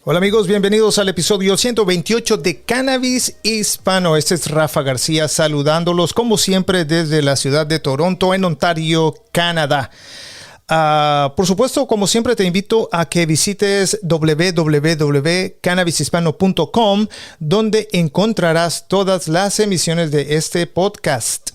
Hola amigos, bienvenidos al episodio 128 de Cannabis Hispano. Este es Rafa García saludándolos como siempre desde la ciudad de Toronto, en Ontario, Canadá. Por supuesto, como siempre te invito a que visites www.cannabishispano.com, donde encontrarás todas las emisiones de este podcast.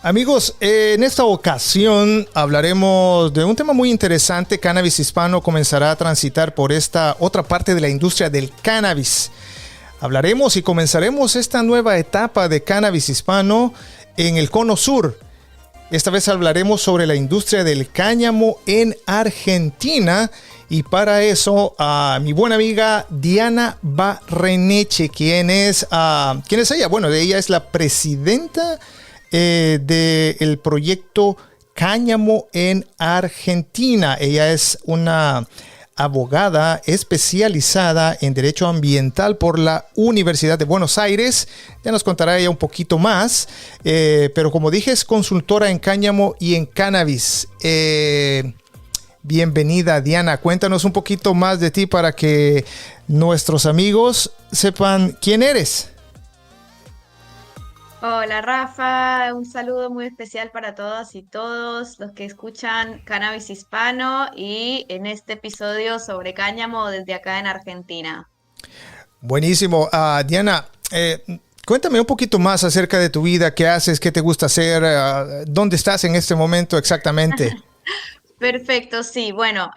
Amigos, en esta ocasión hablaremos de un tema muy interesante. Cannabis Hispano comenzará a transitar por esta otra parte de la industria del cannabis. Hablaremos y comenzaremos esta nueva etapa de Cannabis Hispano en el Cono Sur. Esta vez hablaremos sobre la industria del cáñamo en Argentina. Y para eso, mi buena amiga Diana Barreneche, ¿quién es ella? Bueno, ella es la presidenta del proyecto Cáñamo en Argentina. Ella es una abogada especializada en Derecho Ambiental por la Universidad de Buenos Aires. Ya nos contará ella un poquito más, pero como dije, es consultora en cáñamo y en cannabis. Bienvenida, Diana. Cuéntanos un poquito más de ti para que nuestros amigos sepan quién eres. Hola Rafa, un saludo muy especial para todas y todos los que escuchan Cannabis Hispano y en este episodio sobre cáñamo desde acá en Argentina. Buenísimo. Diana, cuéntame un poquito más acerca de tu vida, qué haces, qué te gusta hacer, dónde estás en este momento exactamente. Perfecto, sí. Bueno,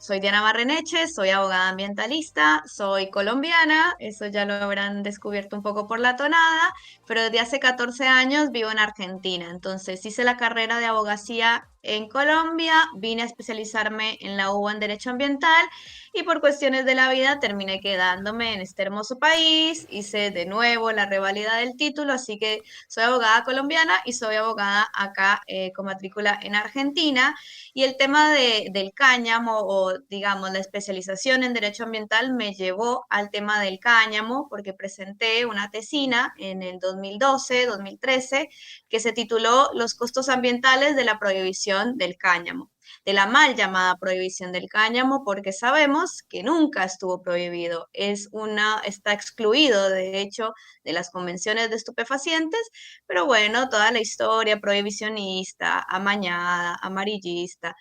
soy Diana Barreneche, soy abogada ambientalista, soy colombiana, eso ya lo habrán descubierto un poco por la tonada, pero desde hace 14 años vivo en Argentina. Entonces hice la carrera de abogacía en Colombia, vine a especializarme en la UBA en Derecho Ambiental y por cuestiones de la vida terminé quedándome en este hermoso país, hice de nuevo la reválida del título, así que soy abogada colombiana y soy abogada acá con matrícula en Argentina. Y el tema del cáñamo o digamos la especialización en derecho ambiental me llevó al tema del cáñamo porque presenté una tesina en el 2012-2013 que se tituló Los costos ambientales de la prohibición del cáñamo, de la mal llamada prohibición del cáñamo, porque sabemos que nunca estuvo prohibido, está excluido de hecho de las convenciones de estupefacientes, pero bueno, toda la historia prohibicionista, amañada, amarillista,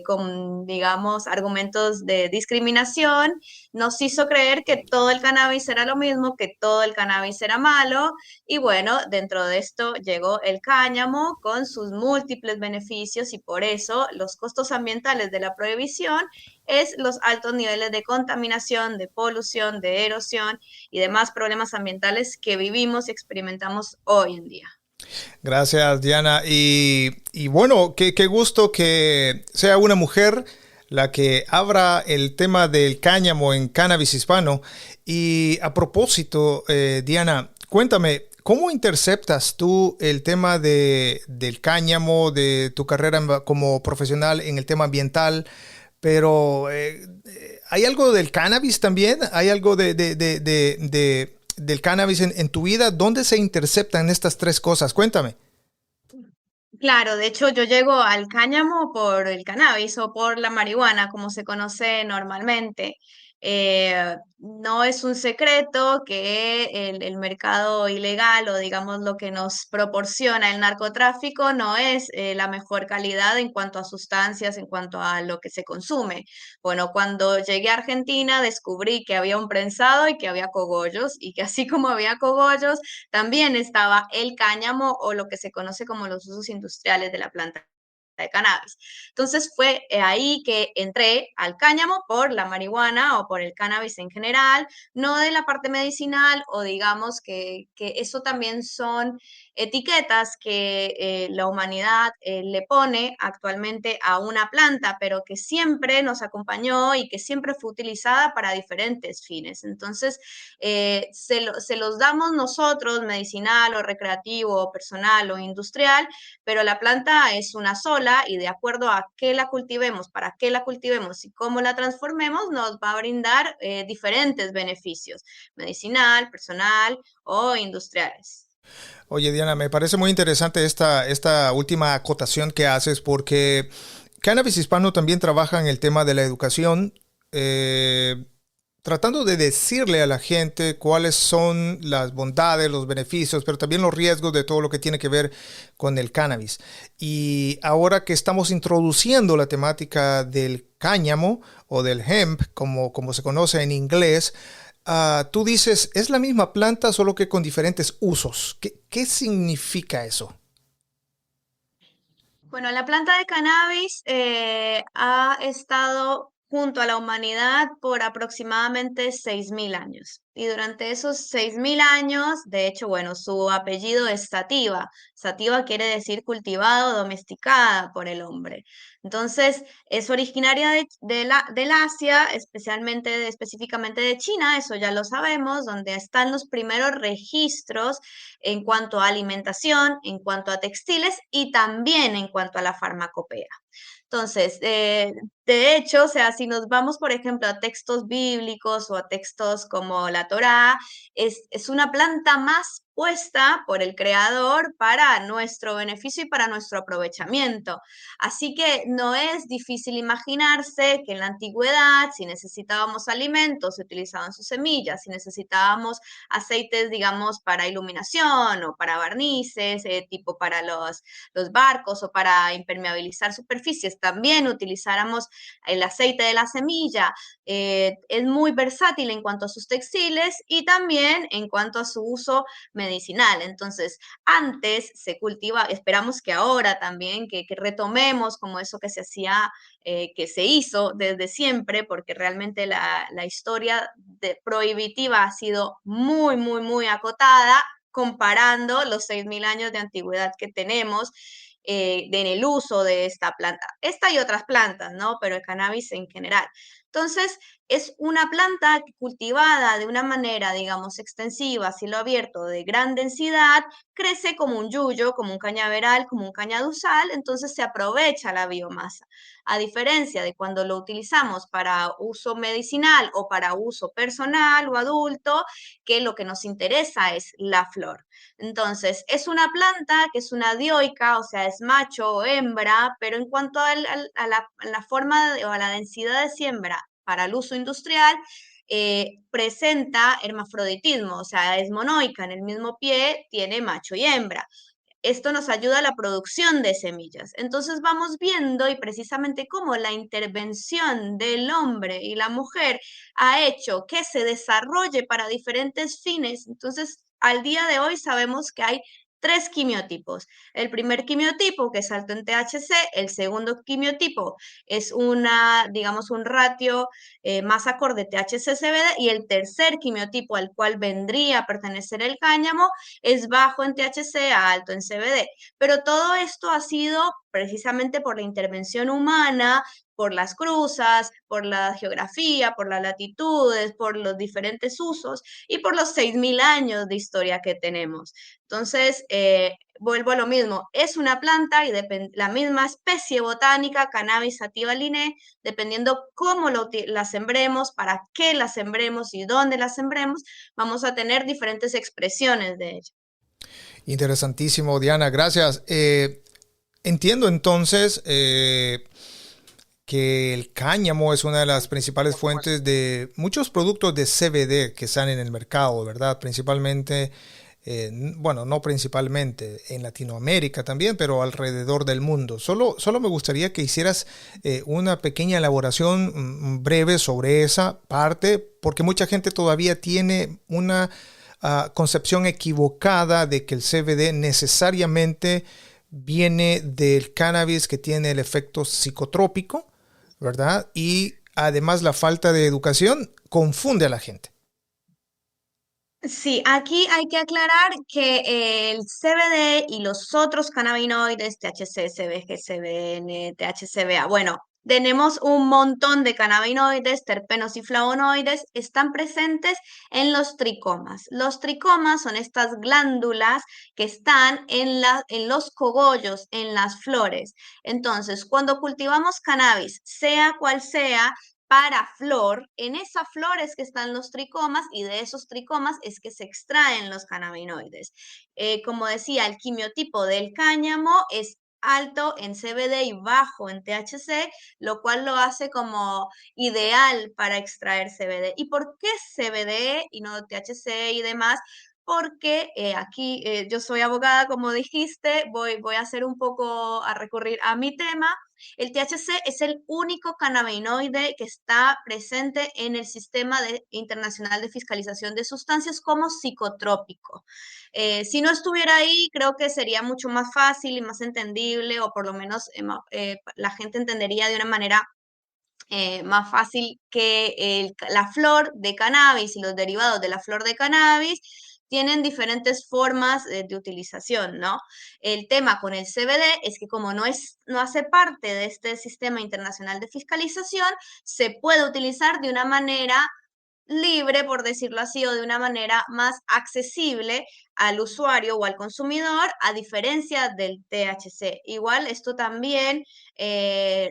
con, digamos, argumentos de discriminación, nos hizo creer que todo el cannabis era lo mismo, que todo el cannabis era malo, y bueno, dentro de esto llegó el cáñamo con sus múltiples beneficios y por eso los costos ambientales de la prohibición es los altos niveles de contaminación, de polución, de erosión y demás problemas ambientales que vivimos y experimentamos hoy en día. Gracias, Diana. Y bueno, qué gusto que sea una mujer la que abra el tema del cáñamo en Cannabis Hispano. Y a propósito, Diana, cuéntame, ¿cómo interceptas tú el tema del cáñamo, de tu carrera como profesional en el tema ambiental? Pero, ¿hay algo del cannabis también? ¿Hay algo del cannabis en tu vida? ¿Dónde se interceptan estas tres cosas? Cuéntame. Claro, de hecho yo llego al cáñamo por el cannabis o por la marihuana, como se conoce normalmente. No es un secreto que el mercado ilegal o digamos lo que nos proporciona el narcotráfico no es la mejor calidad en cuanto a sustancias, en cuanto a lo que se consume. Bueno, cuando llegué a Argentina descubrí que había un prensado y que había cogollos y que así como había cogollos, también estaba el cáñamo o lo que se conoce como los usos industriales de la planta de cannabis. Entonces fue ahí que entré al cáñamo por la marihuana o por el cannabis en general, no de la parte medicinal o digamos que eso también son etiquetas que la humanidad le pone actualmente a una planta, pero que siempre nos acompañó y que siempre fue utilizada para diferentes fines. Entonces, se los damos nosotros, medicinal o recreativo o personal o industrial, pero la planta es una sola y de acuerdo a qué la cultivemos, para qué la cultivemos y cómo la transformemos, nos va a brindar diferentes beneficios, medicinal, personal o industriales. Oye, Diana, me parece muy interesante esta última acotación que haces porque Cannabis Hispano también trabaja en el tema de la educación, eh, tratando de decirle a la gente cuáles son las bondades, los beneficios, pero también los riesgos de todo lo que tiene que ver con el cannabis. Y ahora que estamos introduciendo la temática del cáñamo o del hemp, como se conoce en inglés, tú dices, es la misma planta, solo que con diferentes usos. ¿Qué significa eso? Bueno, la planta de cannabis ha estado junto a la humanidad por aproximadamente 6.000 años. Y durante esos 6.000 años, de hecho, bueno, su apellido es sativa. Sativa quiere decir cultivado, domesticada por el hombre. Entonces, es originaria del Asia, específicamente de China, eso ya lo sabemos, donde están los primeros registros en cuanto a alimentación, en cuanto a textiles y también en cuanto a la farmacopea. Entonces, de hecho, o sea, si nos vamos, por ejemplo, a textos bíblicos o a textos como la Torá, es una planta más puesta por el Creador para nuestro beneficio y para nuestro aprovechamiento. Así que no es difícil imaginarse que en la antigüedad, si necesitábamos alimentos, se utilizaban sus semillas, si necesitábamos aceites, digamos, para iluminación o para barnices, tipo para los barcos o para impermeabilizar superficies, también utilizáramos el aceite de la semilla. Es muy versátil en cuanto a sus textiles y también en cuanto a su uso medicinal. Entonces, antes se cultiva, esperamos que ahora también, que retomemos como eso que se hacía, que se hizo desde siempre, porque realmente la historia prohibitiva ha sido muy, muy, muy acotada comparando los 6.000 años de antigüedad que tenemos en el uso de esta planta. Esta y otras plantas, ¿no? Pero el cannabis en general. Entonces, es una planta cultivada de una manera, digamos, extensiva, a cielo abierto, de gran densidad, crece como un yuyo, como un cañaveral, como un cañaduzal, entonces se aprovecha la biomasa. A diferencia de cuando lo utilizamos para uso medicinal o para uso personal o adulto, que lo que nos interesa es la flor. Entonces, es una planta que es una dioica, o sea, es macho o hembra, pero en cuanto a la forma o a la densidad de siembra para el uso industrial, presenta hermafroditismo, o sea, es monoica, en el mismo pie tiene macho y hembra. Esto nos ayuda a la producción de semillas. Entonces vamos viendo y precisamente cómo la intervención del hombre y la mujer ha hecho que se desarrolle para diferentes fines. Entonces, al día de hoy sabemos que hay tres quimiotipos. El primer quimiotipo, que es alto en THC, el segundo quimiotipo es una, digamos, un ratio más acorde THC-CBD, y el tercer quimiotipo al cual vendría a pertenecer el cáñamo es bajo en THC, alto en CBD. Pero todo esto ha sido precisamente por la intervención humana, por las cruzas, por la geografía, por las latitudes, por los diferentes usos y por los 6.000 años de historia que tenemos. Entonces, vuelvo a lo mismo, es una planta y la misma especie botánica, Cannabis sativa linea, dependiendo cómo la sembremos, para qué la sembremos y dónde la sembremos, vamos a tener diferentes expresiones de ella. Interesantísimo, Diana, gracias. Entiendo entonces que el cáñamo es una de las principales fuentes de muchos productos de CBD que están en el mercado, ¿verdad? Principalmente, bueno, no principalmente, en Latinoamérica también, pero alrededor del mundo. Solo me gustaría que hicieras una pequeña elaboración breve sobre esa parte, porque mucha gente todavía tiene una concepción equivocada de que el CBD necesariamente viene del cannabis que tiene el efecto psicotrópico, ¿verdad? Y además la falta de educación confunde a la gente. Sí, aquí hay que aclarar que el CBD y los otros cannabinoides, THC, CBG, CBN, THCBA, bueno, tenemos un montón de cannabinoides, terpenos y flavonoides, están presentes en los tricomas. Los tricomas son estas glándulas que están en los cogollos, en las flores. Entonces, cuando cultivamos cannabis, sea cual sea, para flor, en esa flor es que están los tricomas y de esos tricomas es que se extraen los cannabinoides. Como decía, el quimiotipo del cáñamo es alto en CBD y bajo en THC, lo cual lo hace como ideal para extraer CBD. ¿Y por qué CBD y no THC y demás? Porque aquí yo soy abogada, como dijiste, voy a hacer un poco a recurrir a mi tema. El THC es el único cannabinoide que está presente en el sistema internacional de fiscalización de sustancias como psicotrópico. Si no estuviera ahí, creo que sería mucho más fácil y más entendible, o por lo menos la gente entendería de una manera más fácil que la flor de cannabis y los derivados de la flor de cannabis tienen diferentes formas de utilización, ¿no? El tema con el CBD es que como no hace parte de este sistema internacional de fiscalización, se puede utilizar de una manera libre, por decirlo así, o de una manera más accesible al usuario o al consumidor, a diferencia del THC. Igual, esto también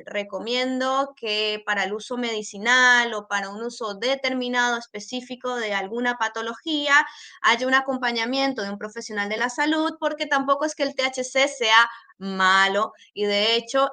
recomiendo que para el uso medicinal o para un uso determinado específico de alguna patología haya un acompañamiento de un profesional de la salud, porque tampoco es que el THC sea malo y de hecho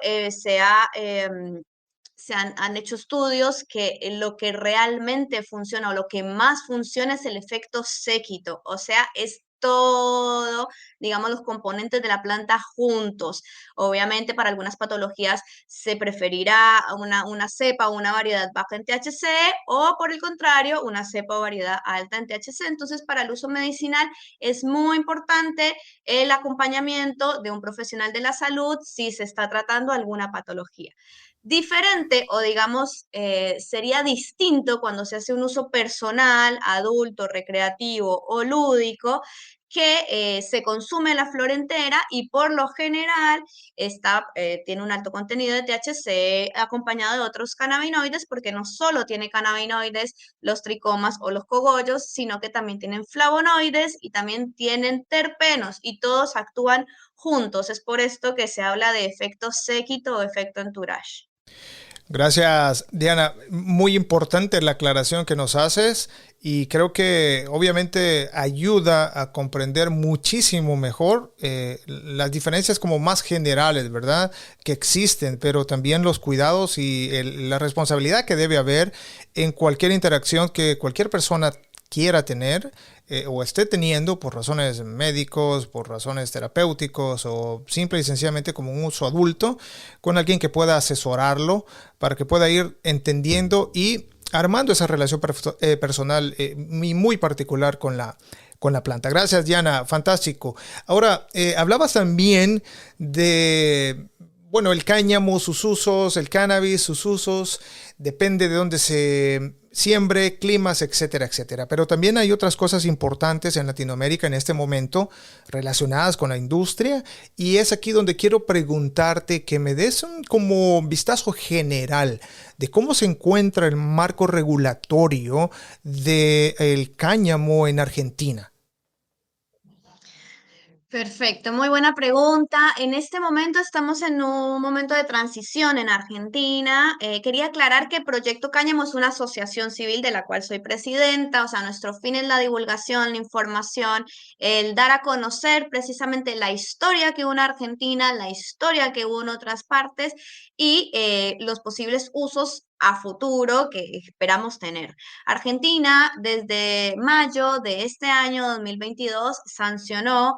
han hecho estudios que lo que realmente funciona o lo que más funciona es el efecto séquito, o sea, es todo, digamos, los componentes de la planta juntos. Obviamente para algunas patologías se preferirá una cepa o una variedad baja en THC o por el contrario, una cepa o variedad alta en THC. Entonces, para el uso medicinal es muy importante el acompañamiento de un profesional de la salud si se está tratando alguna patología. Diferente o digamos sería distinto cuando se hace un uso personal, adulto, recreativo o lúdico, que se consume la flor entera y por lo general tiene un alto contenido de THC acompañado de otros cannabinoides, porque no solo tiene cannabinoides los tricomas o los cogollos, sino que también tienen flavonoides y también tienen terpenos y todos actúan juntos. Es por esto que se habla de efecto séquito o efecto entourage. Gracias, Diana. Muy importante la aclaración que nos haces y creo que obviamente ayuda a comprender muchísimo mejor las diferencias como más generales, ¿verdad? Que existen, pero también los cuidados y la responsabilidad que debe haber en cualquier interacción que cualquier persona quiera tener o esté teniendo por razones médicos, por razones terapéuticos o simple y sencillamente como un uso adulto con alguien que pueda asesorarlo para que pueda ir entendiendo y armando esa relación personal y muy particular con la planta. Gracias, Diana. Fantástico. Ahora, hablabas también de, bueno, el cáñamo, sus usos, el cannabis, sus usos, depende de dónde se siembre, climas, etcétera, etcétera. Pero también hay otras cosas importantes en Latinoamérica en este momento relacionadas con la industria y es aquí donde quiero preguntarte que me des un como vistazo general de cómo se encuentra el marco regulatorio del cáñamo en Argentina. Perfecto, muy buena pregunta. En este momento estamos en un momento de transición en Argentina. Quería aclarar que Proyecto Cáñamo es una asociación civil de la cual soy presidenta, o sea, nuestro fin es la divulgación, la información, el dar a conocer precisamente la historia que hubo en Argentina, la historia que hubo en otras partes y los posibles usos a futuro que esperamos tener. Argentina, desde mayo de este año 2022, sancionó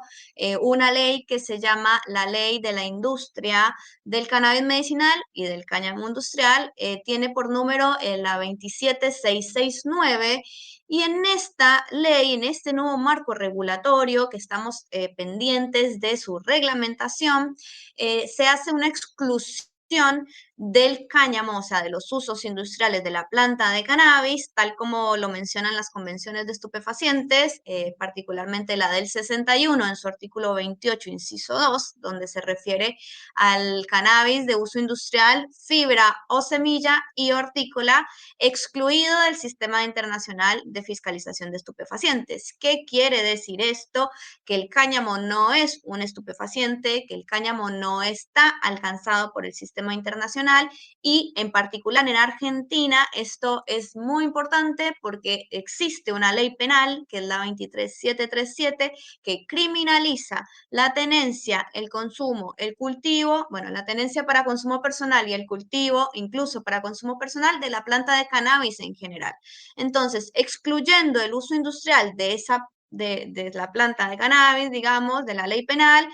una ley que se llama la Ley de la Industria del Cannabis Medicinal y del Cáñamo Industrial. Tiene por número la 27669. Y en esta ley, en este nuevo marco regulatorio que estamos pendientes de su reglamentación, se hace una exclusión del cáñamo, o sea, de los usos industriales de la planta de cannabis, tal como lo mencionan las convenciones de estupefacientes, particularmente la del 61 en su artículo 28, inciso 2, donde se refiere al cannabis de uso industrial, fibra o semilla y hortícola, excluido del sistema internacional de fiscalización de estupefacientes. ¿Qué quiere decir esto? Que el cáñamo no es un estupefaciente, que el cáñamo no está alcanzado por el sistema internacional internacional y en particular en Argentina esto es muy importante porque existe una ley penal, que es la 23737, que criminaliza la tenencia, el consumo, el cultivo, bueno, la tenencia para consumo personal y el cultivo, incluso para consumo personal, de la planta de cannabis en general. Entonces, excluyendo el uso industrial de la planta de cannabis, digamos, de la ley penal,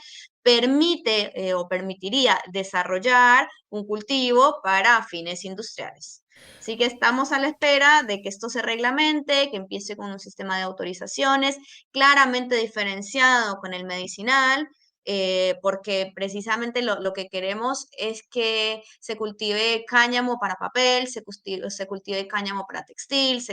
permite o permitiría desarrollar un cultivo para fines industriales. Así que estamos a la espera de que esto se reglamente, que empiece con un sistema de autorizaciones claramente diferenciado con el medicinal, porque precisamente lo que queremos es que se cultive cáñamo para papel, se cultive cáñamo para textil,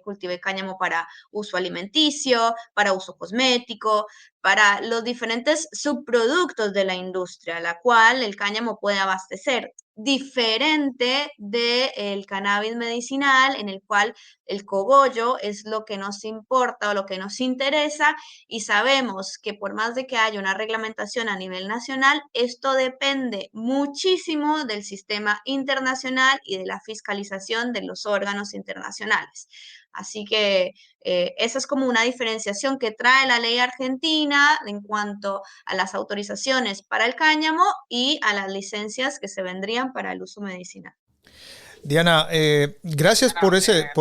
cultive cáñamo para uso alimenticio, para uso cosmético, para los diferentes subproductos de la industria, la cual el cáñamo puede abastecer, diferente del cannabis medicinal, en el cual el cogollo es lo que nos importa o lo que nos interesa, y sabemos que por más de que haya una reglamentación a nivel nacional, esto depende muchísimo del sistema internacional y de la fiscalización de los órganos internacionales. Así que esa es como una diferenciación que trae la ley argentina en cuanto a las autorizaciones para el cáñamo y a las licencias que se vendrían para el uso medicinal. Diana, gracias por ese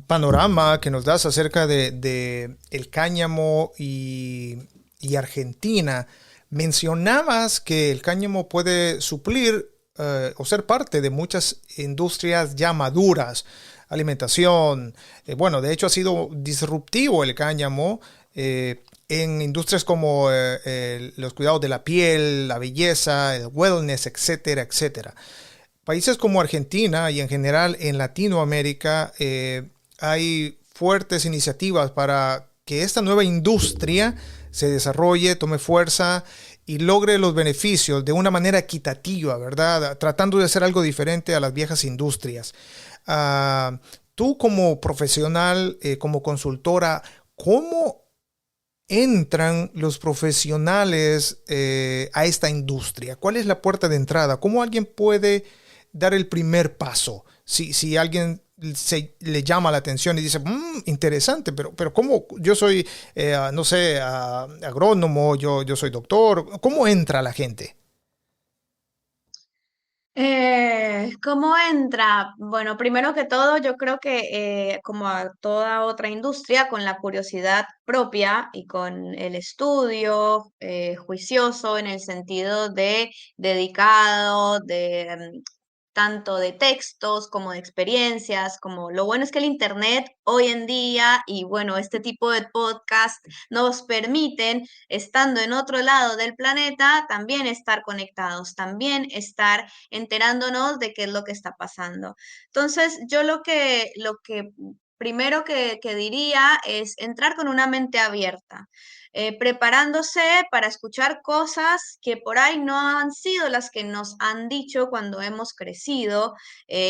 panorama que nos das acerca de el cáñamo y Argentina. Mencionabas que el cáñamo puede suplir o ser parte de muchas industrias ya maduras, alimentación. Bueno, de hecho ha sido disruptivo el cáñamo en industrias como los cuidados de la piel, la belleza, el wellness, etcétera, etcétera. Países como Argentina y en general en Latinoamérica hay fuertes iniciativas para que esta nueva industria se desarrolle, tome fuerza y logre los beneficios de una manera equitativa, ¿verdad? Tratando de hacer algo diferente a las viejas industrias. Tú como profesional, como consultora, ¿cómo entran los profesionales a esta industria? ¿Cuál es la puerta de entrada? ¿Cómo alguien puede dar el primer paso? Si alguien le llama la atención y dice, interesante, pero ¿cómo? Yo soy, no sé, agrónomo, yo soy doctor. ¿Cómo entra la gente? ¿Cómo entra? Bueno, primero que todo, yo creo que como a toda otra industria, con la curiosidad propia y con el estudio juicioso en el sentido de dedicado, tanto de textos como de experiencias, como lo bueno es que el Internet hoy en día y bueno, este tipo de podcast nos permiten, estando en otro lado del planeta, también estar conectados, también estar enterándonos de qué es lo que está pasando. Entonces, yo lo que primero que diría es entrar con una mente abierta, preparándose para escuchar cosas que por ahí no han sido las que nos han dicho cuando hemos crecido,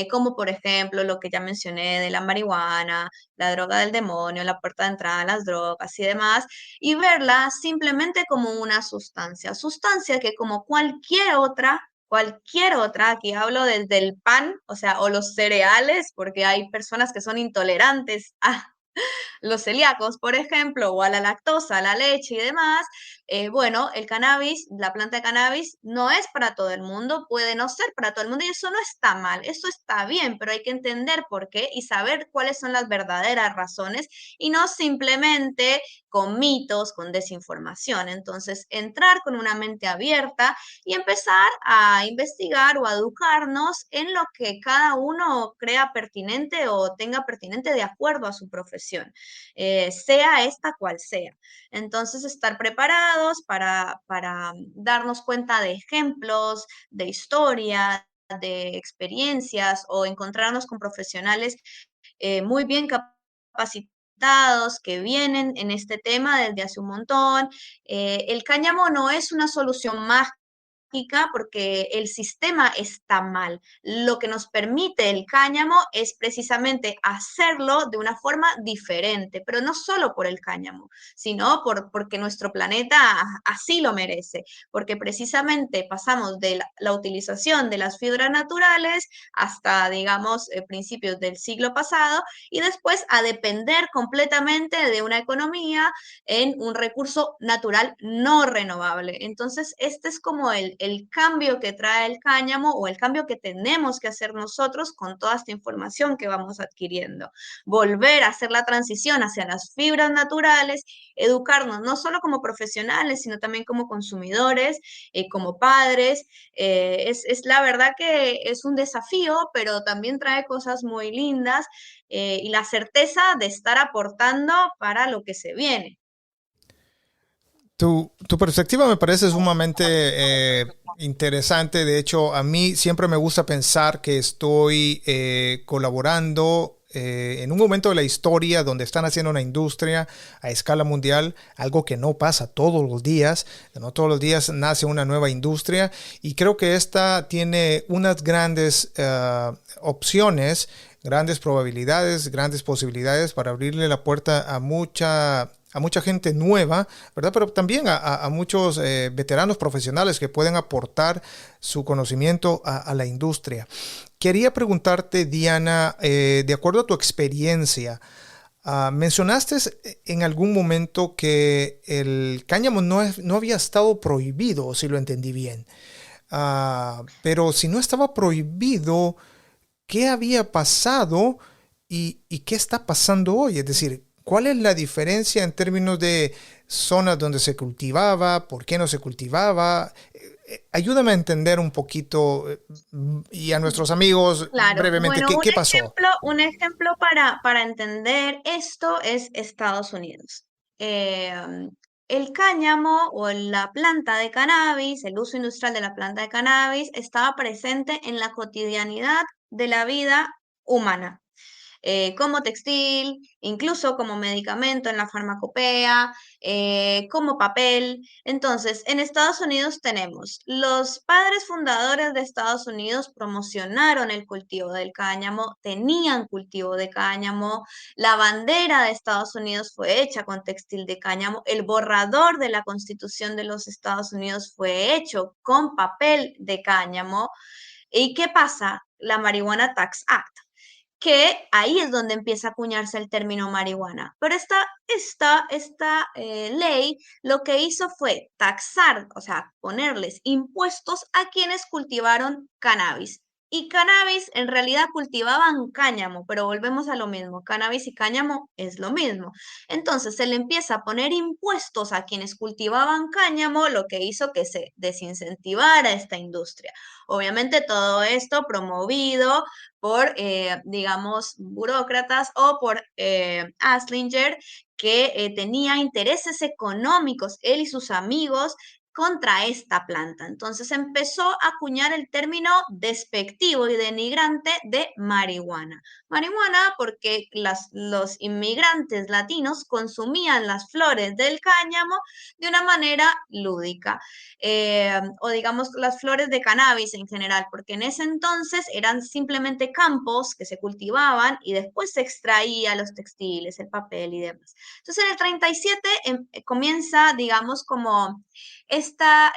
como por ejemplo lo que ya mencioné de la marihuana, la droga del demonio, la puerta de entrada a las drogas y demás, y verla simplemente como una sustancia, sustancia que como cualquier otra, aquí hablo desde el pan, o sea, o los cereales, porque hay personas que son intolerantes a los celíacos, por ejemplo, o a la lactosa, a la leche y demás, bueno, el cannabis, la planta de cannabis, no es para todo el mundo, puede no ser para todo el mundo y eso no está mal, eso está bien, pero hay que entender por qué y saber cuáles son las verdaderas razones y no simplemente con mitos, con desinformación. Entonces, entrar con una mente abierta y empezar a investigar o a educarnos en lo que cada uno crea pertinente o tenga pertinente de acuerdo a su profesión, sea esta cual sea. Entonces, estar preparados para darnos cuenta de ejemplos, de historia, de experiencias o encontrarnos con profesionales muy bien capacitados que vienen en este tema desde hace un montón. El cáñamo no es una solución mágica lógica porque el sistema está mal. Lo que nos permite el cáñamo es precisamente hacerlo de una forma diferente, pero no solo por el cáñamo, sino porque nuestro planeta así lo merece, porque precisamente pasamos de la utilización de las fibras naturales hasta, digamos, principios del siglo pasado y después a depender completamente de una economía en un recurso natural no renovable. Entonces, este es como el cambio que trae el cáñamo o el cambio que tenemos que hacer nosotros con toda esta información que vamos adquiriendo. Volver a hacer la transición hacia las fibras naturales, educarnos no solo como profesionales, sino también como consumidores, como padres. Es la verdad que es un desafío, pero también trae cosas muy lindas y la certeza de estar aportando para lo que se viene. Tu perspectiva me parece sumamente interesante. De hecho, a mí siempre me gusta pensar que estoy colaborando en un momento de la historia donde están haciendo una industria a escala mundial, algo que no pasa todos los días. No todos los días nace una nueva industria y creo que esta tiene unas grandes opciones, grandes probabilidades, grandes posibilidades para abrirle la puerta a mucha gente nueva, ¿verdad? Pero también a muchos veteranos profesionales que pueden aportar su conocimiento a la industria. Quería preguntarte, Diana, de acuerdo a tu experiencia, mencionaste en algún momento que el cáñamo no había estado prohibido, si lo entendí bien. Pero si no estaba prohibido, ¿qué había pasado y qué está pasando hoy? Es decir, ¿cuál es la diferencia en términos de zonas donde se cultivaba, por qué no se cultivaba? Ayúdame a entender un poquito y a nuestros amigos Claro, brevemente, bueno, ¿qué pasó? un ejemplo para entender esto es Estados Unidos. Eh, el cáñamo o la planta de cannabis, el uso industrial de la planta de cannabis, estaba presente en la cotidianidad de la vida humana como textil, incluso como medicamento en la farmacopea, como papel. Entonces, en Estados Unidos tenemos, los padres fundadores de Estados Unidos promocionaron el cultivo del cáñamo, tenían cultivo de cáñamo, la bandera de Estados Unidos fue hecha con textil de cáñamo, el borrador de la Constitución de los Estados Unidos fue hecho con papel de cáñamo. ¿Y qué pasa? La Marijuana Tax Act que ahí es donde empieza a acuñarse el término marihuana. Pero esta ley lo que hizo fue taxar, o sea, ponerles impuestos a quienes cultivaron cannabis. Y cannabis en realidad cultivaban cáñamo, pero volvemos a lo mismo, cannabis y cáñamo es lo mismo. Entonces se le empieza a poner impuestos a quienes cultivaban cáñamo, lo que hizo que se desincentivara esta industria. Obviamente todo esto promovido por, digamos, burócratas o por Aslinger, que tenía intereses económicos, él y sus amigos, contra esta planta. Entonces empezó a acuñar el término despectivo y denigrante de marihuana. Marihuana porque los inmigrantes latinos consumían las flores del cáñamo de una manera lúdica o digamos las flores de cannabis en general, porque en ese entonces eran simplemente campos que se cultivaban y después se extraía los textiles, el papel y demás. Entonces en el 37 comienza, digamos, como esta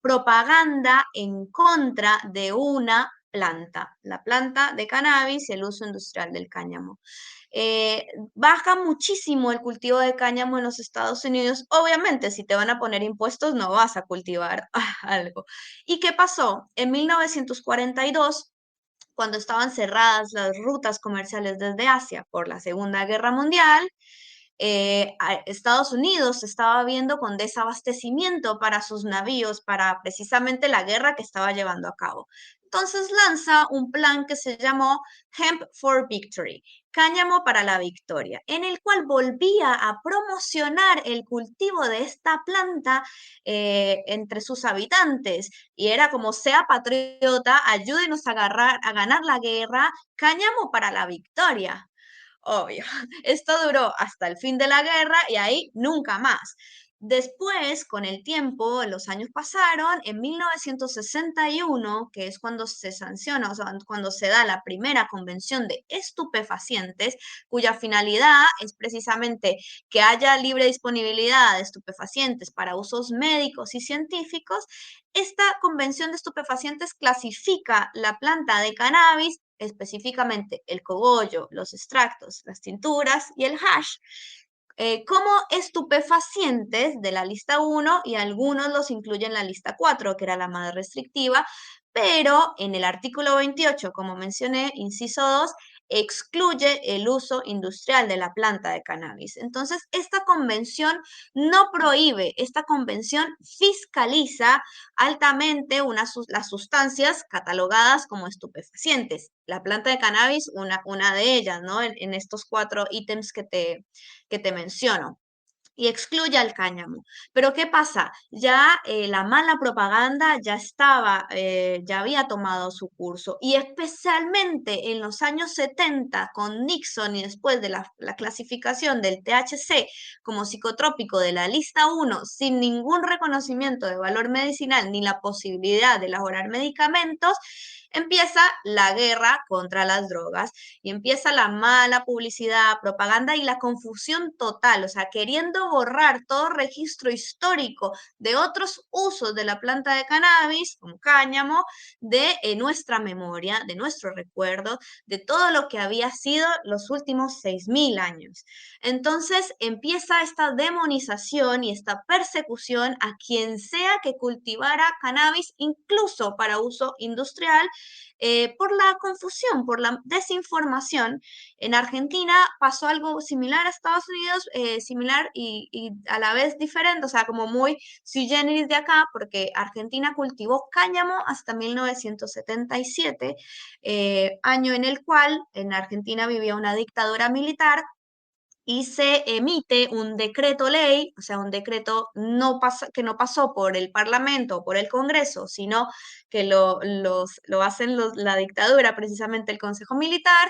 propaganda en contra de una planta, la planta de cannabis y el uso industrial del cáñamo. Eh, Baja muchísimo el cultivo de cáñamo en los Estados Unidos. Obviamente, si te van a poner impuestos, no vas a cultivar algo. ¿Y qué pasó? En 1942, cuando estaban cerradas las rutas comerciales desde Asia por la Segunda Guerra Mundial, Estados Unidos estaba viendo con desabastecimiento para sus navíos, para precisamente la guerra que estaba llevando a cabo. Entonces lanza un plan que se llamó Hemp for Victory, cáñamo para la victoria, en el cual volvía a promocionar el cultivo de esta planta entre sus habitantes. Y era como, sea patriota, ayúdenos a ganar la guerra, cáñamo para la victoria. Obvio. Esto duró hasta el fin de la guerra y ahí nunca más. Después, con el tiempo, los años pasaron, en 1961, que es cuando se sanciona, o sea, cuando se da la primera convención de estupefacientes, cuya finalidad es precisamente que haya libre disponibilidad de estupefacientes para usos médicos y científicos. Esta convención de estupefacientes clasifica la planta de cannabis, específicamente el cogollo, los extractos, las tinturas y el hash, como estupefacientes de la lista 1 y algunos los incluyen en la lista 4, que era la más restrictiva, pero en el artículo 28, como mencioné, inciso 2, excluye el uso industrial de la planta de cannabis. Entonces, esta convención no prohíbe, esta convención fiscaliza altamente las sustancias catalogadas como estupefacientes. La planta de cannabis, una de ellas, ¿no? En estos 4 ítems que te menciono, y excluye al cáñamo. Pero ¿qué pasa? Ya la mala propaganda ya estaba, ya había tomado su curso, y especialmente en los años 70 con Nixon y después de la clasificación del THC como psicotrópico de la lista 1 sin ningún reconocimiento de valor medicinal ni la posibilidad de elaborar medicamentos, empieza la guerra contra las drogas y empieza la mala publicidad, propaganda y la confusión total, o sea, queriendo borrar todo registro histórico de otros usos de la planta de cannabis, como cáñamo, de nuestra memoria, de nuestro recuerdo, de todo lo que había sido los últimos 6.000 años. Entonces empieza esta demonización y esta persecución a quien sea que cultivara cannabis, incluso para uso industrial, por la confusión, por la desinformación. En Argentina pasó algo similar a Estados Unidos, similar y a la vez diferente, o sea, como muy sui generis de acá, porque Argentina cultivó cáñamo hasta 1977, año en el cual en Argentina vivía una dictadura militar y se emite un decreto ley, o sea, un decreto que no pasó por el Parlamento o por el Congreso, sino que lo hacen la dictadura, precisamente el Consejo Militar,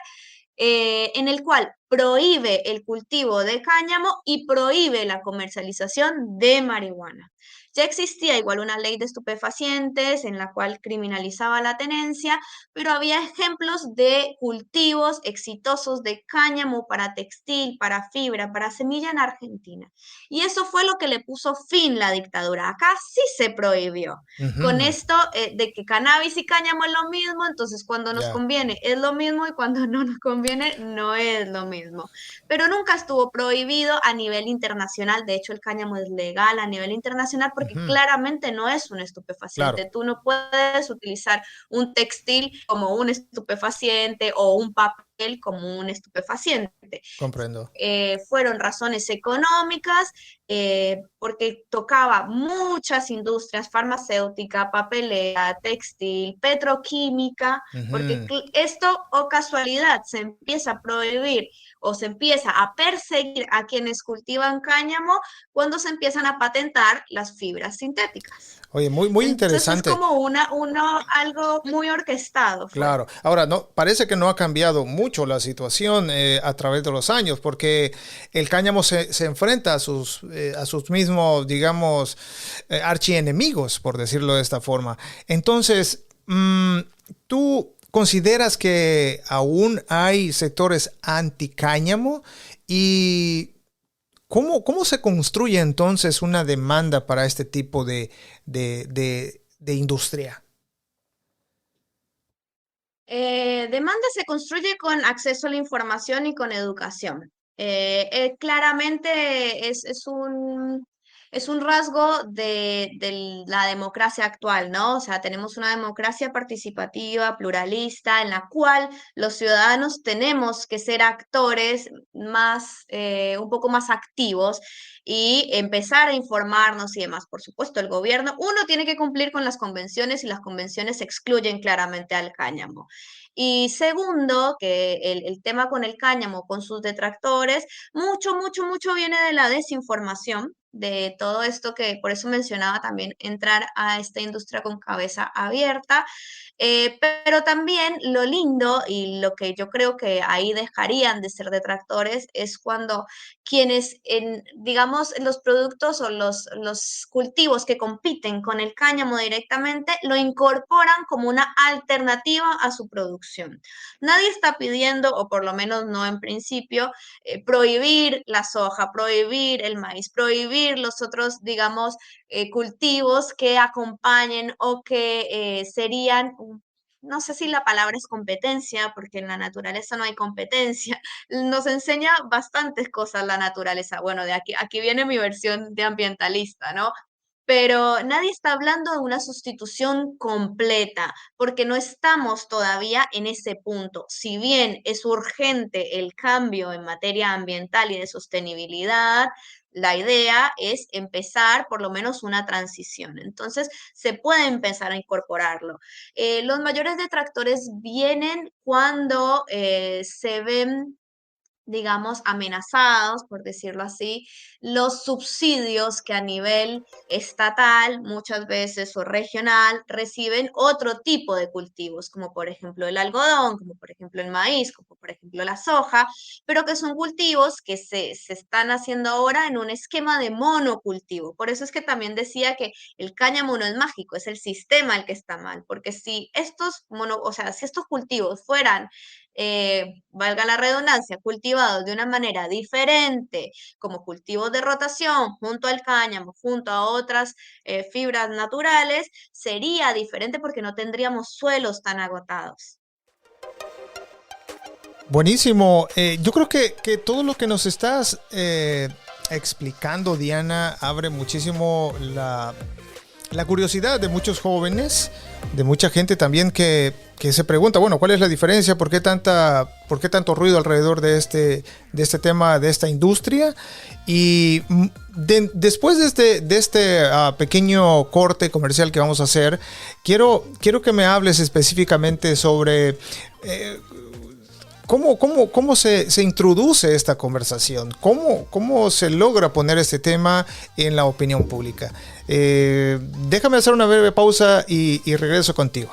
en el cual prohíbe el cultivo de cáñamo y prohíbe la comercialización de marihuana. Ya existía igual una ley de estupefacientes en la cual criminalizaba la tenencia, pero había ejemplos de cultivos exitosos de cáñamo para textil, para fibra, para semilla en Argentina. Y eso fue lo que le puso fin la dictadura. Acá sí se prohibió. Con Ujú. esto de que cannabis y cáñamo es lo mismo, entonces cuando nos Ya. conviene es lo mismo y cuando no nos conviene no es lo mismo. Pero nunca estuvo prohibido a nivel internacional. De hecho, el cáñamo es legal a nivel internacional porque Ujú. claramente no es un Claro, estupefaciente. Tú no puedes utilizar un textil como un estupefaciente o un papel como un estupefaciente. comprendo. Fueron razones económicas, porque tocaba muchas industrias, farmacéutica, papelera, textil, petroquímica, porque Ujú. esto, o casualidad, se empieza a prohibir o se empieza a perseguir a quienes cultivan cáñamo cuando se empiezan a patentar las fibras sintéticas. Oye, muy Entonces es interesante. como algo muy orquestado fue. Claro. Ahora, no, parece que no ha cambiado mucho la situación a través de los años, porque el cáñamo se enfrenta a sus mismos, digamos, archienemigos, por decirlo de esta forma. Entonces, ¿tú consideras que aún hay sectores anticáñamo? ¿Y cómo se construye entonces una demanda para este tipo de industria? Demanda se construye con acceso a la información y con educación. Claramente es un rasgo de la democracia actual, ¿no? O sea, tenemos una democracia participativa, pluralista, en la cual los ciudadanos tenemos que ser actores más, un poco más activos y empezar a informarnos y demás. Por supuesto, el gobierno, uno tiene que cumplir con las convenciones y las convenciones excluyen claramente al cáñamo. Y segundo, que el tema con el cáñamo, con sus detractores, mucho viene de la desinformación, de todo esto que por eso mencionaba también entrar a esta industria con cabeza abierta. Pero también lo lindo y lo que yo creo que ahí dejarían de ser detractores es cuando quienes, digamos, los productos o los cultivos que compiten con el cáñamo directamente lo incorporan como una alternativa a su producción. Nadie está pidiendo, o por lo menos no en principio, prohibir la soja, prohibir el maíz, prohibir los otros, digamos, cultivos que acompañen o que serían, no sé si la palabra es competencia, porque en la naturaleza no hay competencia. Nos enseña bastantes cosas la naturaleza. Bueno, aquí viene mi versión de ambientalista, ¿no? Pero nadie está hablando de una sustitución completa, porque no estamos todavía en ese punto. Si bien es urgente el cambio en materia ambiental y de sostenibilidad, la idea es empezar por lo menos una transición. Entonces, se puede empezar a incorporarlo. Los mayores detractores vienen cuando se ven, digamos, amenazados, por decirlo así, los subsidios que a nivel estatal, muchas veces o regional, reciben otro tipo de cultivos, como por ejemplo el algodón, como por ejemplo el maíz, como por ejemplo la soja, pero que son cultivos que se están haciendo ahora en un esquema de monocultivo. Por eso es que también decía que el cáñamo no es mágico, es el sistema el que está mal, porque si o sea, si estos cultivos fueran valga la redundancia, cultivados de una manera diferente, como cultivos de rotación, junto al cáñamo, junto a otras fibras naturales, sería diferente porque no tendríamos suelos tan agotados. Buenísimo. Yo creo que todo lo que nos estás explicando, Diana, abre muchísimo la curiosidad de muchos jóvenes, de mucha gente también que se pregunta, bueno, ¿cuál es la diferencia? ¿Por qué tanto ruido alrededor de este tema, de esta industria? Y después de este pequeño corte comercial que vamos a hacer, quiero que me hables específicamente sobre ¿cómo se introduce esta conversación? ¿Cómo se logra poner este tema en la opinión pública? Déjame hacer una breve pausa y regreso contigo.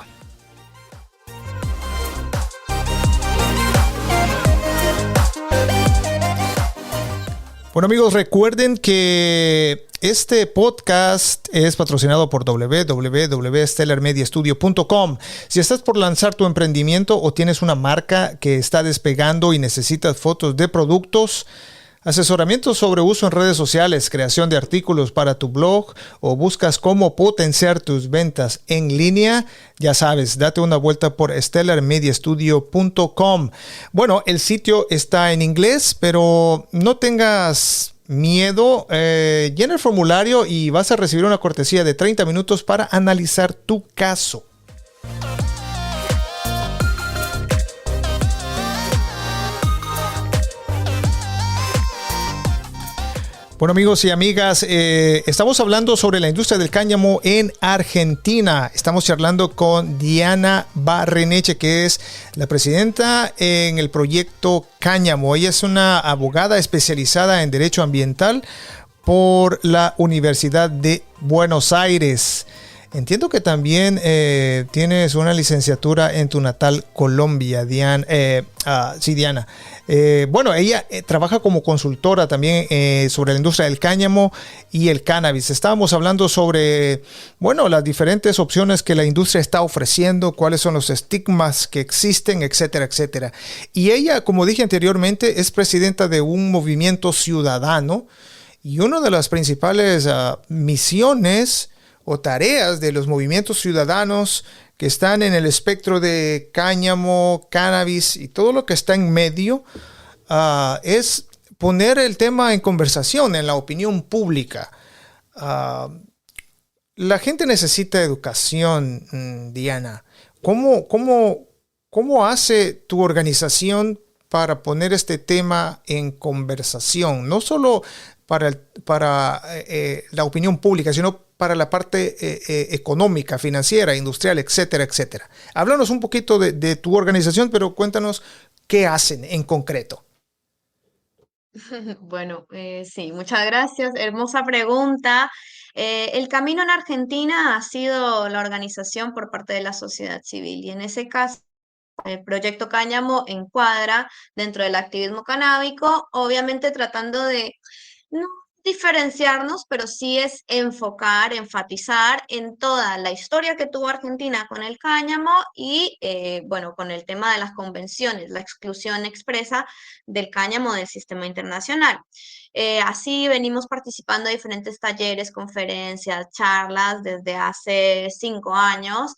Bueno, amigos, recuerden que este podcast es patrocinado por www.stellarmediastudio.com. Si estás por lanzar tu emprendimiento o tienes una marca que está despegando y necesitas fotos de productos, asesoramiento sobre uso en redes sociales, creación de artículos para tu blog o buscas cómo potenciar tus ventas en línea, ya sabes, date una vuelta por stellarmediastudio.com. Bueno, el sitio está en inglés, pero no tengas miedo. Llena el formulario y vas a recibir una cortesía de 30 minutos para analizar tu caso. Bueno, amigos y amigas, estamos hablando sobre la industria del cáñamo en Argentina. Estamos charlando con Diana Barreneche, que es la presidenta en el proyecto Cáñamo. Ella es una abogada especializada en Derecho Ambiental por la Universidad de Buenos Aires. Entiendo que también tienes una licenciatura en tu natal Colombia, Diana. Sí, Diana. Bueno, ella trabaja como consultora también sobre la industria del cáñamo y el cannabis. Estábamos hablando sobre, bueno, las diferentes opciones que la industria está ofreciendo, cuáles son los estigmas que existen, etcétera, etcétera. Y ella, como dije anteriormente, es presidenta de un movimiento ciudadano y una de las principales misiones o tareas de los movimientos ciudadanos que están en el espectro de cáñamo, cannabis y todo lo que está en medio, es poner el tema en conversación en la opinión pública. La gente necesita educación, Diana. ¿Cómo hace tu organización para poner este tema en conversación? No solo para la opinión pública, sino para la parte económica, financiera, industrial, etcétera, etcétera. Háblanos un poquito de tu organización, pero cuéntanos qué hacen en concreto. Bueno, sí, muchas gracias. Hermosa pregunta. El camino en Argentina ha sido la organización por parte de la sociedad civil y en ese caso el Proyecto Cáñamo encuadra dentro del activismo canábico, obviamente tratando de no diferenciarnos, pero sí es enfocar, enfatizar en toda la historia que tuvo Argentina con el cáñamo y, bueno, con el tema de las convenciones, la exclusión expresa del cáñamo del sistema internacional. Así venimos participando de diferentes talleres, conferencias, charlas desde hace 5 años.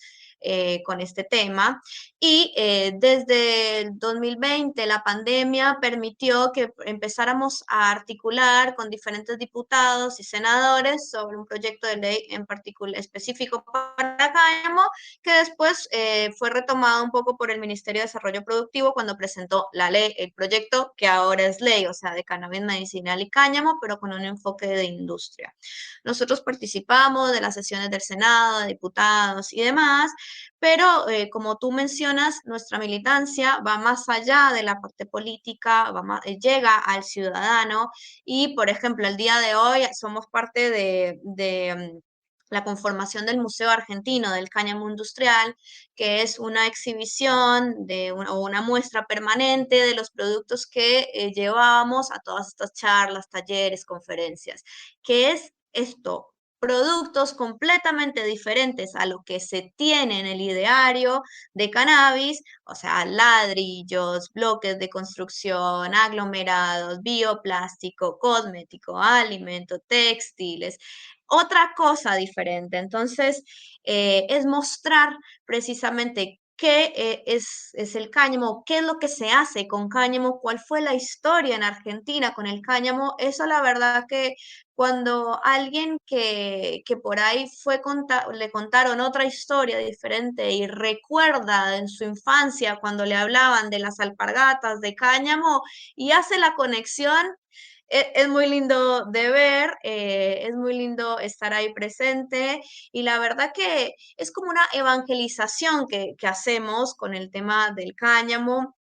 Con este tema y desde el 2020 la pandemia permitió que empezáramos a articular con diferentes diputados y senadores sobre un proyecto de ley en particular específico para cáñamo, que después fue retomado un poco por el Ministerio de Desarrollo Productivo cuando presentó la ley, el proyecto que ahora es ley, o sea, de cannabis medicinal y cáñamo, pero con un enfoque de industria. Nosotros participamos de las sesiones del Senado, de diputados y demás, pero como tú mencionas, nuestra militancia va más allá de la parte política, llega al ciudadano y, por ejemplo, el día de hoy somos parte de la conformación del Museo Argentino del Cáñamo Industrial, que es una exhibición o una muestra permanente de los productos que llevábamos a todas estas charlas, talleres, conferencias. ¿Qué es esto? Productos completamente diferentes a lo que se tiene en el ideario de cannabis, o sea, ladrillos, bloques de construcción, aglomerados, bioplástico, cosmético, alimento, textiles, otra cosa diferente. Entonces, es mostrar precisamente qué es el cáñamo, qué es lo que se hace con cáñamo, cuál fue la historia en Argentina con el cáñamo. Eso la verdad que cuando alguien que por ahí le contaron otra historia diferente y recuerda en su infancia cuando le hablaban de las alpargatas de cáñamo y hace la conexión, es muy lindo de ver, es muy lindo estar ahí presente y la verdad que es como una evangelización que hacemos con el tema del cáñamo.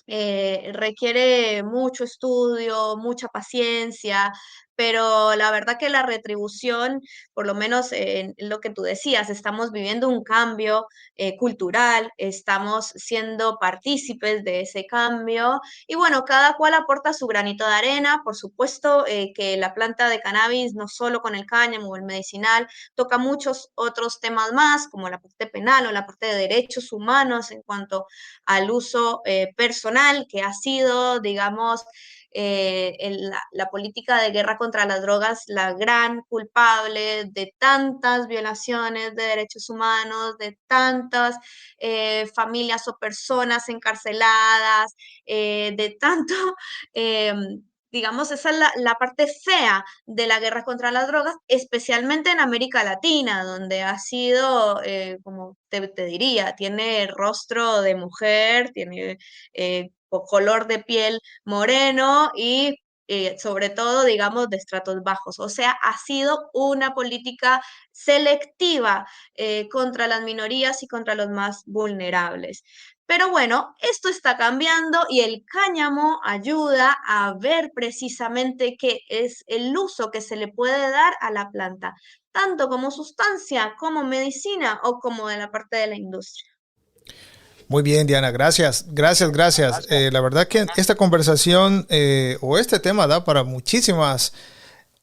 Requiere mucho estudio, mucha paciencia, pero la verdad que la retribución, por lo menos en lo que tú decías, estamos viviendo un cambio cultural, estamos siendo partícipes de ese cambio y bueno, cada cual aporta su granito de arena, por supuesto que la planta de cannabis, no solo con el cáñamo o el medicinal, toca muchos otros temas más, como la parte penal o la parte de derechos humanos en cuanto al uso personal que ha sido, digamos, la política de guerra contra las drogas la gran culpable de tantas violaciones de derechos humanos, de tantas familias o personas encarceladas, de tanto... Eh, digamos, esa es la parte fea de la guerra contra las drogas, especialmente en América Latina, donde ha sido, como te diría, tiene rostro de mujer, tiene color de piel moreno y sobre todo, digamos, de estratos bajos. O sea, ha sido una política selectiva contra las minorías y contra los más vulnerables. Pero bueno, esto está cambiando y el cáñamo ayuda a ver precisamente qué es el uso que se le puede dar a la planta, tanto como sustancia, como medicina o como de la parte de la industria. Muy bien, Diana, gracias, gracias, gracias. La verdad que esta conversación o este tema da para muchísimas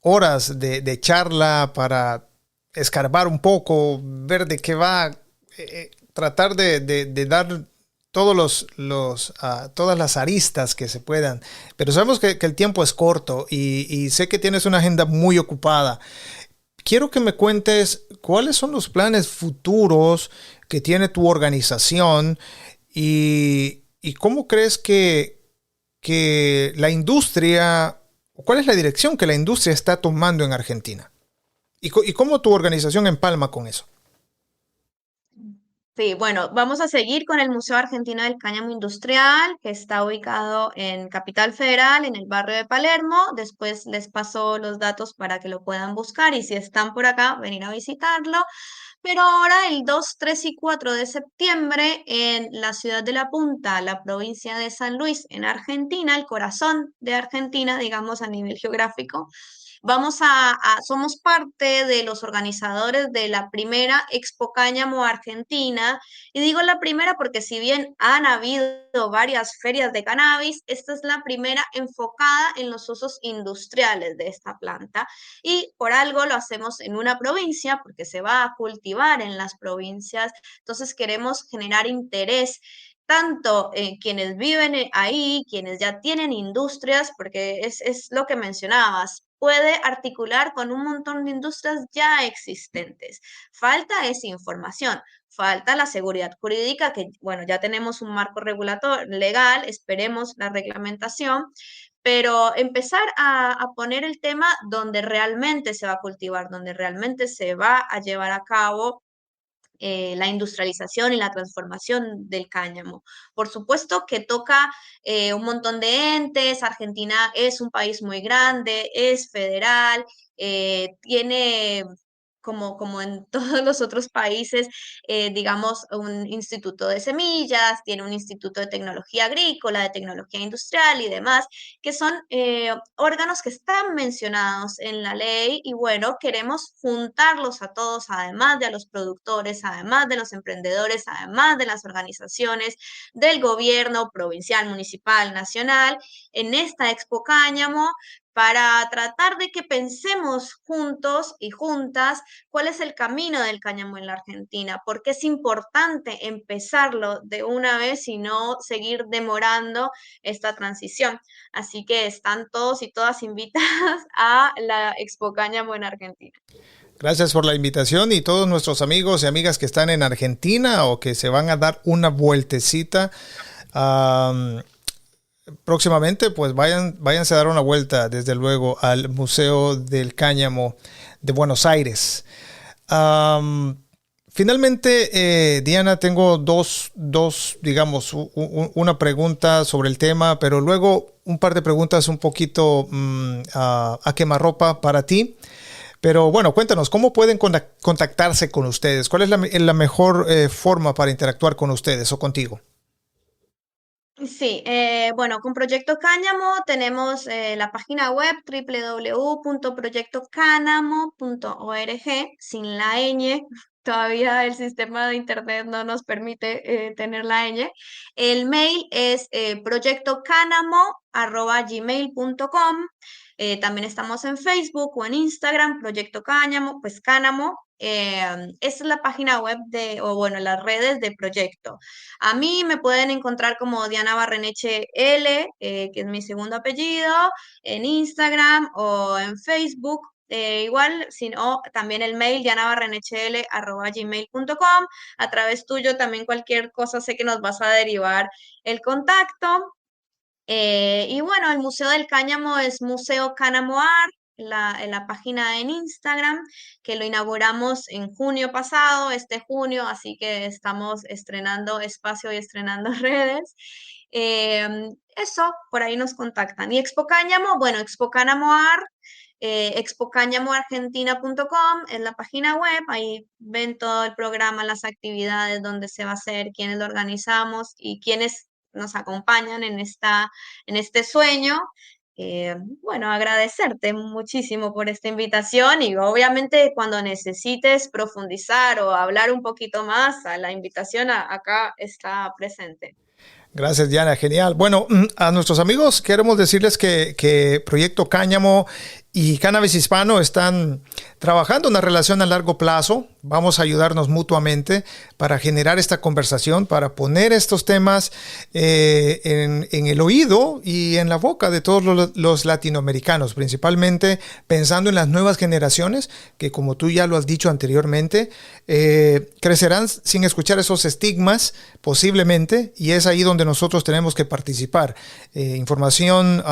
horas de charla, para escarbar un poco, ver de qué va, tratar de dar todos todas las aristas que se puedan. Pero sabemos que el tiempo es corto y sé que tienes una agenda muy ocupada. Quiero que me cuentes cuáles son los planes futuros que tiene tu organización y cómo crees que la industria, cuál es la dirección que la industria está tomando en Argentina y cómo tu organización empalma con eso. Sí, bueno, vamos a seguir con el Museo Argentino del Cáñamo Industrial, que está ubicado en Capital Federal, en el barrio de Palermo. Después les paso los datos para que lo puedan buscar y si están por acá, venir a visitarlo. Pero ahora el 2, 3 y 4 de septiembre en la ciudad de La Punta, la provincia de San Luis, en Argentina, el corazón de Argentina, digamos a nivel geográfico, somos parte de los organizadores de la primera Expo Cáñamo Argentina. Y digo la primera porque si bien han habido varias ferias de cannabis, esta es la primera enfocada en los usos industriales de esta planta. Y por algo lo hacemos en una provincia, porque se va a cultivar en las provincias. Entonces queremos generar interés tanto quienes viven ahí, quienes ya tienen industrias, porque es lo que mencionabas, puede articular con un montón de industrias ya existentes. Falta esa información, falta la seguridad jurídica, que bueno, ya tenemos un marco regulatorio legal, esperemos la reglamentación, pero empezar a poner el tema donde realmente se va a cultivar, donde realmente se va a llevar a cabo la industrialización y la transformación del cáñamo. Por supuesto que toca un montón de entes, Argentina es un país muy grande, es federal, tiene como en todos los otros países, digamos, un instituto de semillas, tiene un instituto de tecnología agrícola, de tecnología industrial y demás, que son órganos que están mencionados en la ley y bueno, queremos juntarlos a todos, además de a los productores, además de los emprendedores, además de las organizaciones del gobierno provincial, municipal, nacional, en esta Expo Cáñamo, para tratar de que pensemos juntos y juntas cuál es el camino del cáñamo en la Argentina, porque es importante empezarlo de una vez y no seguir demorando esta transición. Así que están todos y todas invitadas a la Expo Cáñamo en Argentina. Gracias por la invitación y todos nuestros amigos y amigas que están en Argentina o que se van a dar una vueltecita. Próximamente, pues váyanse a dar una vuelta, desde luego, al Museo del Cáñamo de Buenos Aires. Finalmente, Diana, tengo dos digamos, una pregunta sobre el tema, pero luego un par de preguntas un poquito a quemarropa para ti. Pero bueno, cuéntanos, ¿cómo pueden contactarse con ustedes? ¿Cuál es la mejor forma para interactuar con ustedes o contigo? Sí, bueno, con Proyecto Cáñamo tenemos la página web www.proyectocánamo.org, sin la ñ. Todavía el sistema de internet no nos permite tener la ñ. El mail es proyectocánamo@gmail.com. También estamos en Facebook o en Instagram, Proyecto Cáñamo, pues Cáñamo. Esa es la página web o bueno, las redes de Proyecto. A mí me pueden encontrar como Diana Barreneche L, que es mi segundo apellido, en Instagram o en Facebook. Igual, sino también el mail dianabarrenechel@gmail.com. A través tuyo también cualquier cosa sé que nos vas a derivar el contacto. Y bueno, el Museo del Cáñamo es Museo Cáñamo Art, en la página en Instagram, que lo inauguramos en junio pasado, este junio, así que estamos estrenando espacio y estrenando redes. Eso, por ahí nos contactan. Y Expo Cáñamo, bueno, Expo Cáñamo Art, expocáñamoargentina.com es la página web, ahí ven todo el programa, las actividades, dónde se va a hacer, quiénes lo organizamos y quiénes nos acompañan en este sueño. Bueno, agradecerte muchísimo por esta invitación y obviamente cuando necesites profundizar o hablar un poquito más, la invitación acá está presente. Gracias, Diana. Genial. Bueno, a nuestros amigos queremos decirles que Proyecto Cáñamo y Cannabis Hispano están trabajando una relación a largo plazo. Vamos a ayudarnos mutuamente para generar esta conversación, para poner estos temas en el oído y en la boca de todos los latinoamericanos, principalmente pensando en las nuevas generaciones que, como tú ya lo has dicho anteriormente, crecerán sin escuchar esos estigmas posiblemente, y es ahí donde nosotros tenemos que participar. Información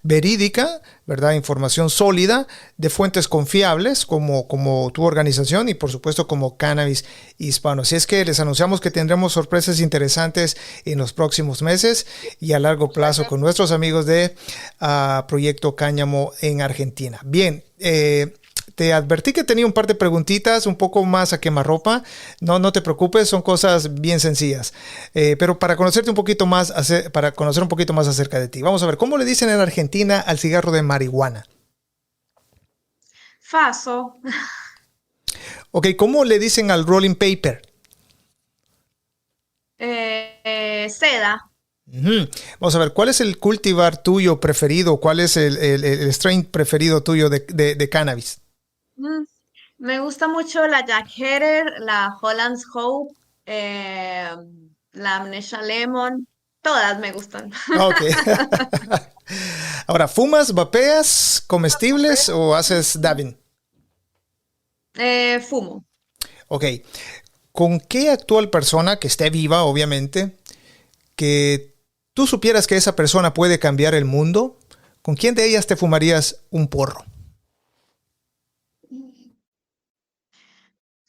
verídica, ¿verdad? Información sólida de fuentes confiables como tu organización y por supuesto como Cannabis Hispano. Así es que les anunciamos que tendremos sorpresas interesantes en los próximos meses y a largo plazo con nuestros amigos de Proyecto Cáñamo en Argentina. Bien, Te advertí que tenía un par de preguntitas un poco más a quemarropa. No te preocupes, son cosas bien sencillas. Pero para conocerte un poquito más, para conocer un poquito más acerca de ti. Vamos a ver, ¿cómo le dicen en Argentina al cigarro de marihuana? Faso. Ok, ¿cómo le dicen al rolling paper? Seda. Ujú. Vamos a ver, ¿cuál es el cultivar tuyo preferido? ¿Cuál es el strain preferido tuyo de cannabis? Mm, Me gusta mucho la Jack Herer, la Holland's Hope, eh, la Amnesia Lemon. Todas me gustan. Ok. Ahora, ¿fumas, vapeas, comestibles o haces dabbing? Fumo. Ok. ¿Con qué actual persona que esté viva, obviamente, que tú supieras que esa persona puede cambiar el mundo, con quién de ellas te fumarías un porro?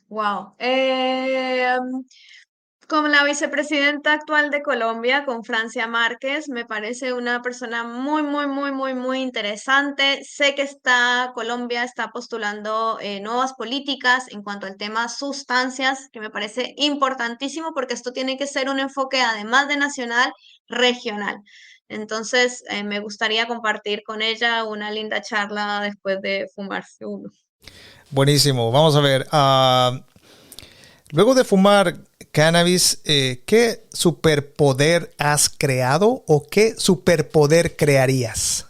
Wow. Con la vicepresidenta actual de Colombia, con Francia Márquez, me parece una persona muy, muy, muy, muy, muy interesante. Sé que Colombia está postulando nuevas políticas en cuanto al tema sustancias, que me parece importantísimo porque esto tiene que ser un enfoque, además de nacional, regional. Entonces, me gustaría compartir con ella una linda charla después de fumarse uno. Buenísimo. Vamos a ver. Luego de fumar cannabis, ¿qué superpoder has creado o qué superpoder crearías?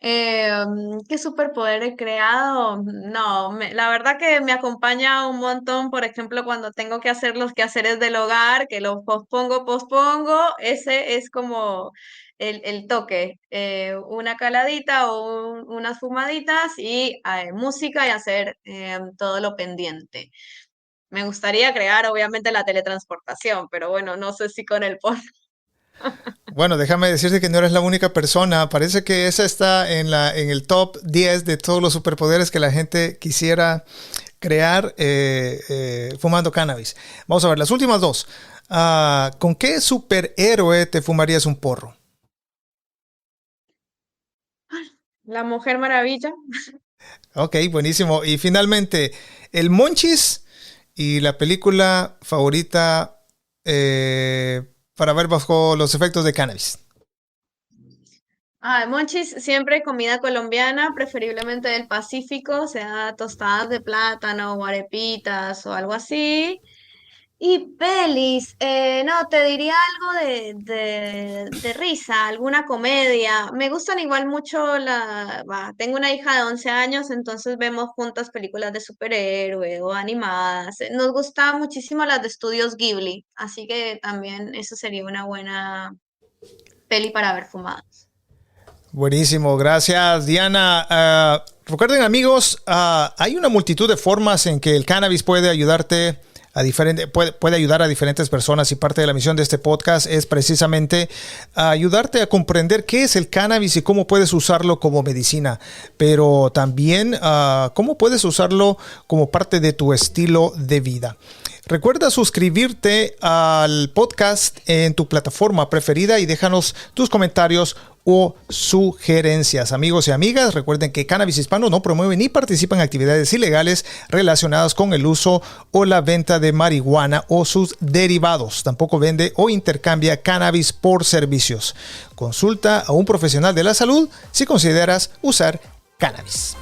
¿Qué superpoder he creado? No, la verdad que me acompaña un montón, por ejemplo, cuando tengo que hacer los quehaceres del hogar, que los pospongo, ese es como el toque, una caladita o unas fumaditas y música y hacer todo lo pendiente. Me gustaría crear, obviamente, la teletransportación, pero bueno, no sé si con el Bueno, déjame decirte que no eres la única persona. Parece que esa está en el top 10 de todos los superpoderes que la gente quisiera crear fumando cannabis. Vamos a ver, las últimas dos. ¿Con qué superhéroe te fumarías un porro? La Mujer Maravilla. Ok, buenísimo. Y finalmente, el Monchis y la película favorita para ver bajo los efectos de cannabis. Monchis, siempre comida colombiana, preferiblemente del Pacífico, o sea, tostadas de plátano o arepitas o algo así. Y pelis, no, te diría algo de risa, alguna comedia. Me gustan igual mucho tengo una hija de 11 años, entonces vemos juntas películas de superhéroe o animadas. Nos gusta muchísimo las de estudios Ghibli, así que también eso sería una buena peli para ver fumadas. Buenísimo, gracias Diana. Recuerden amigos, hay una multitud de formas en que el cannabis puede ayudarte puede ayudar a diferentes personas y parte de la misión de este podcast es precisamente ayudarte a comprender qué es el cannabis y cómo puedes usarlo como medicina, pero también cómo puedes usarlo como parte de tu estilo de vida. Recuerda suscribirte al podcast en tu plataforma preferida y déjanos tus comentarios o sugerencias. Amigos y amigas, recuerden que Cannabis Hispano no promueve ni participa en actividades ilegales relacionadas con el uso o la venta de marihuana o sus derivados. Tampoco vende o intercambia cannabis por servicios. Consulta a un profesional de la salud si consideras usar cannabis.